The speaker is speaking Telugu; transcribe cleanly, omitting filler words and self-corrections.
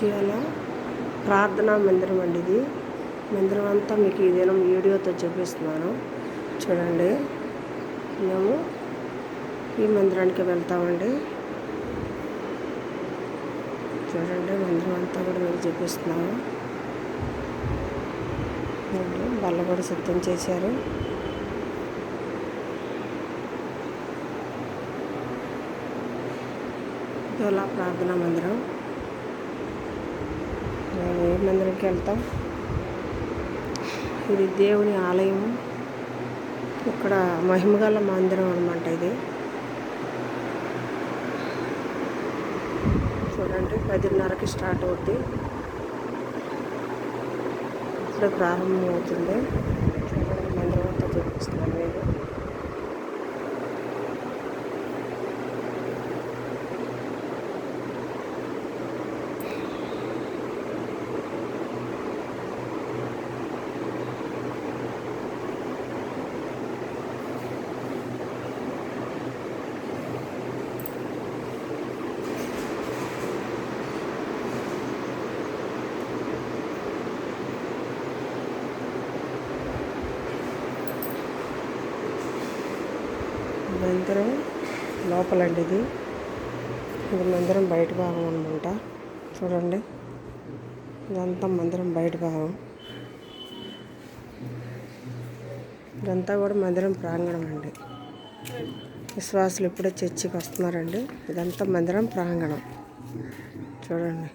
ఇవాళ ప్రార్థనా మందిరం అండి. ఇది మందిరం అంతా మీకు ఈ దినం వీడియోతో చూపిస్తున్నాను చూడండి. మేము ఈ మందిరానికి వెళ్తామండి. చూడండి, మందిరం అంతా కూడా మీకు చూపిస్తున్నాము. బల్ల కూడా సిద్ధం చేశారు. ఇలా ప్రార్థనా మందిరం. మేము ఏ మందిరంకి వెళ్తాం? ఇది దేవుని ఆలయం. ఇక్కడ మహిమగల మందిరం అనమాట ఇది. చూడండి, 10:30కి స్టార్ట్ అవుద్ది. ఇప్పుడే ప్రారంభం అవుతుంది. చూడండి, మందిరం అంతా చూపిస్తున్నాను మీకు. మందిరం లోపలండి ఇది. ఇది మందిరం బయట భాగం అనమాట. చూడండి, ఇదంతా మందిరం బయట భాగం. ఇదంతా కూడా మందిరం ప్రాంగణం అండి. విశ్వాసులు ఇప్పుడే చర్చికి వస్తున్నారండి. ఇదంతా మందిరం ప్రాంగణం చూడండి.